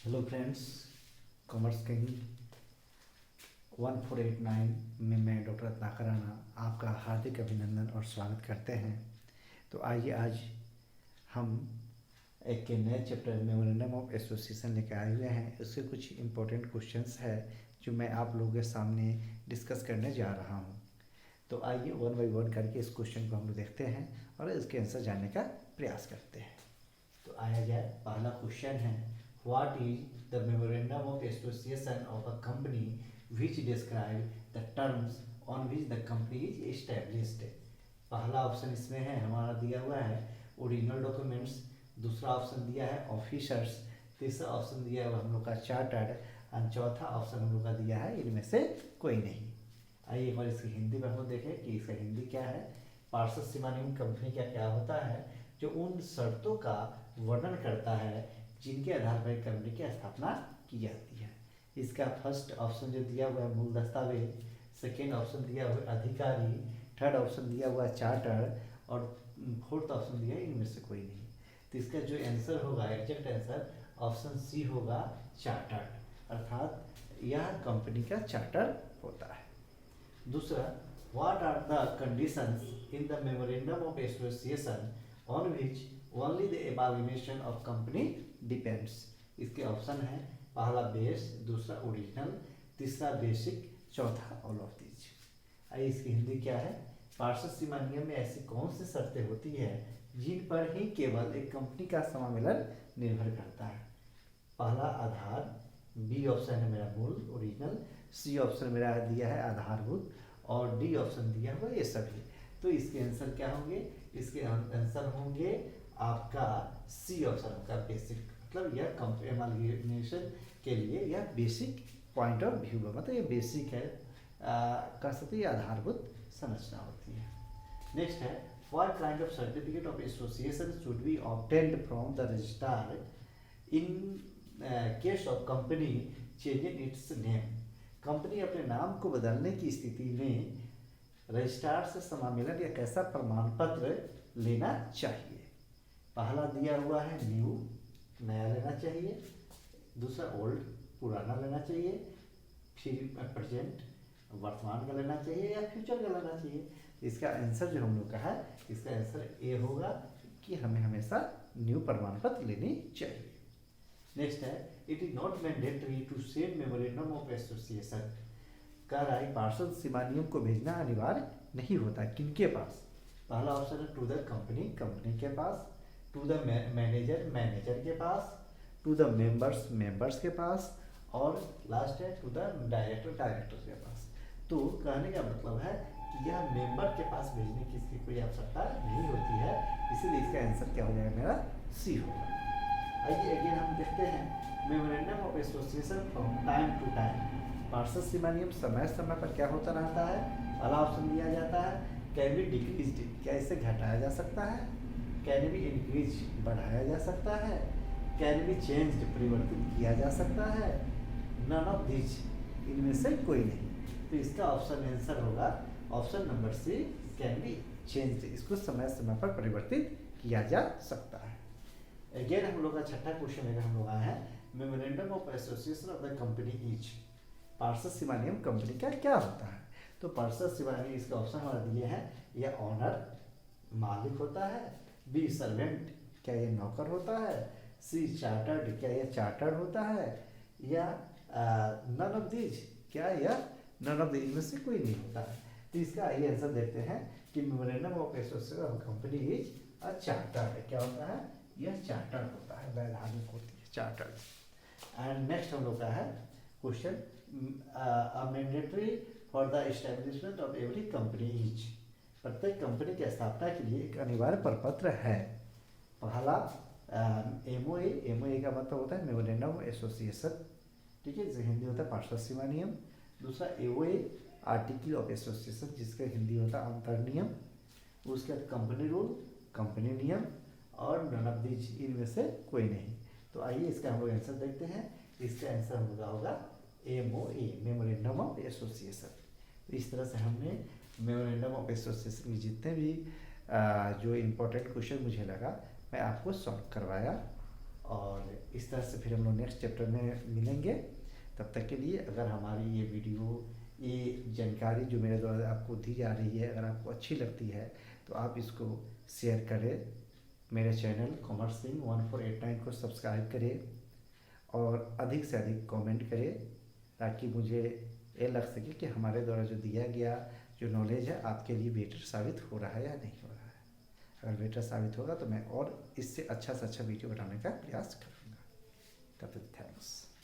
Hello friends, commerce king 1489 में मैं doctor Ratnakar Rana आपका हार्दिक अभिनंदन और स्वागत करते हैं। तो आइए आज हम एक नए चैप्टर मेमोरेंडम ऑफ एसोसिएशन लेकर आए हुए हैं। उसके कुछ इम्पोर्टेंट क्वेश्चंस है जो मैं आप लोगों के सामने डिस्कस करने जा रहा हूँ। तो आइए वन बाई वन करके इस क्वेश्चन को हम लोग देखते हैं और इसके आंसर जानने का प्रयास करते हैं। तो आया जाए, पहला क्वेश्चन है, what is the memorandum of association of a company which describe the terms on which the company is established. पहला ऑप्शन इसमें है हमारा दिया हुआ है ओरिजिनल डॉक्यूमेंट्स, दूसरा ऑप्शन दिया है ऑफिसर्स, तीसरा ऑप्शन दिया है हम लोग का चार्टर्ड और चौथा ऑप्शन हम लोग का दिया है इनमें से कोई नहीं। आइए एक बार इसकी हिंदी में हम लोग देखें कि इसका हिंदी क्या है। पार्षद सीमा नियम कंपनी का क्या होता है, जो उन शर्तों का वर्णन करता है जिनके आधार पर कंपनी की स्थापना की जाती है। इसका फर्स्ट ऑप्शन जो दिया हुआ है मूल दस्तावेज, सेकेंड ऑप्शन दिया हुआ है अधिकारी, थर्ड ऑप्शन दिया हुआ है चार्टर और फोर्थ ऑप्शन दिया है इनमें से कोई नहीं। तो इसका जो आंसर होगा, एग्जैक्ट आंसर ऑप्शन सी होगा, चार्टर्ड, अर्थात यह कंपनी का चार्टर होता है। दूसरा, what are the conditions in the memorandum of association on which only the amalgamation of company depends. इसके ऑप्शन है पहला बेस, दूसरा ओरिजिनल, तीसरा बेसिक, चौथा ऑल ऑफ दीज। आइए इसकी हिंदी क्या है। पार्षद सीमा नियम में ऐसी कौन सी शर्तें होती है जिन पर ही केवल एक कंपनी का समावेलन निर्भर करता है। पहला आधार, बी ऑप्शन है मेरा मूल ओरिजिनल, सी ऑप्शन मेरा दिया है आधारभूत और डी ऑप्शन दिया हुआ ये सभी। तो इसके आंसर क्या होंगे, इसके आंसर होंगे आपका सी ऑप्शन का बेसिक, मतलब यह एमालिगेशन के लिए यह बेसिक पॉइंट ऑफ व्यू है, मतलब ये बेसिक है, कह सकते हैं आधारभूत संरचना होती है। नेक्स्ट है, what kind of certificate of association should be obtained from the registrar in case of company changing it's name. Company अपने नाम को बदलने की स्थिति में रजिस्ट्रार से समामेलन या कैसा प्रमाण पत्र लेना चाहिए। पहला दिया हुआ है न्यू, नया लेना चाहिए, दूसरा ओल्ड, पुराना लेना चाहिए, फिर प्रेजेंट, वर्तमान का लेना चाहिए या फ्यूचर का लेना चाहिए। इसका आंसर जो हम लोग का है, इसका आंसर ए होगा कि हमें हमेशा न्यू प्रमाण पत्र लेनी चाहिए। नेक्स्ट है, it is not mandatory to send memorandum of association. कह रहा है पार्षद सीमा नियम को भेजना अनिवार्य नहीं होता। किनके पास? पहला ऑप्शन है टू द कंपनी, कंपनी के पास, टू द मैनेजर, मैनेजर के पास, टू द मेंबर्स, मेंबर्स के पास, और लास्ट है टू द डायरेक्टर, डायरेक्टर के पास। तो कहने का मतलब है कि यह मेंबर के पास भेजने की इसकी कोई आवश्यकता नहीं होती है, इसीलिए इसका आंसर क्या हो जाएगा मेरा, सी होगा। आइए अगेन हम देखते हैं memorandum of association from time to time. पार्षद सीमा नियम समय समय पर क्या होता रहता है। पहला ऑप्शन दिया जाता है कैन बी डिक्रीज्ड, क्या इसे घटाया जा सकता है, कैन बी इंक्रीज, बढ़ाया जा सकता है, कैन बी चेंज्ड, परिवर्तित किया जा सकता है, नन ऑफ दिस, इनमें से कोई नहीं। तो इसका ऑप्शन आंसर होगा option number C, can be changed, इसको समय समय पर परिवर्तित किया जा सकता है। अगेन हम लोग का छठा क्वेश्चन लेकर हम लोग आए हैं, memorandum of association of the company is. पार्षद सीमा नियम कंपनी का क्या होता है। तो पार्षद सीमा नियम इसका ऑप्शन हमारा दिए हैं, यह ऑनर, मालिक होता है, बी सर्वेंट, क्या ये नौकर होता है, सी चार्टर्ड, क्या यह चार्टर्ड होता है, या नन ऑफ दीज, क्या यह नन ऑफ दीज में से कोई नहीं होता है। तो इसका ये आंसर देखते हैं कि memorandum of association of company is a chartered, क्या होता है, यह चार्टर्ड होता है, वैधानिक होती है चार्टर्ड। एंड नेक्स्ट हम लोग का है question, mandatory for the establishment of every company is. प्रत्येक कंपनी की स्थापना के लिए एक अनिवार्य प्रपत्र है। पहला एमओए, एमओए का मतलब होता है मेमोरेंडम ऑफ एसोसिएशन, ठीक है, जिसे हिंदी होता है पार्षद सीमा नियम। दूसरा एओए, आर्टिकल ऑफ एसोसिएशन, जिसका हिंदी होता है अंतर नियम। उसके बाद कंपनी रूल, कंपनी नियम, और नन ऑफ दीज, इनमें से कोई नहीं। तो आइए इसका हम लोग आंसर देखते हैं। इसका आंसर हम लोग होगा एमओए, मेमोरेंडम ऑफ एसोसिएशन। तो इस तरह से हमने मेमोरेंडम ऑफ एसोसिएशन की जितने भी जो इम्पोर्टेंट क्वेश्चन मुझे लगा मैं आपको सॉल्व करवाया और इस तरह से फिर हम लोग नेक्स्ट चैप्टर में मिलेंगे। तब तक के लिए अगर हमारी ये वीडियो, ये जानकारी जो मेरे द्वारा आपको दी जा रही है, अगर आपको अच्छी लगती है तो आप इसको शेयर करें, मेरे चैनल कॉमर्स सिंह 1489 को सब्सक्राइब करें और अधिक से अधिक कमेंट करें, ताकि मुझे ये लग सके कि हमारे द्वारा जो दिया गया जो नॉलेज है आपके लिए बेटर साबित हो रहा है या नहीं हो रहा है। अगर बेटर साबित होगा तो मैं और इससे अच्छा से अच्छा वीडियो बनाने का प्रयास करूँगा। तब तक थैंक्स।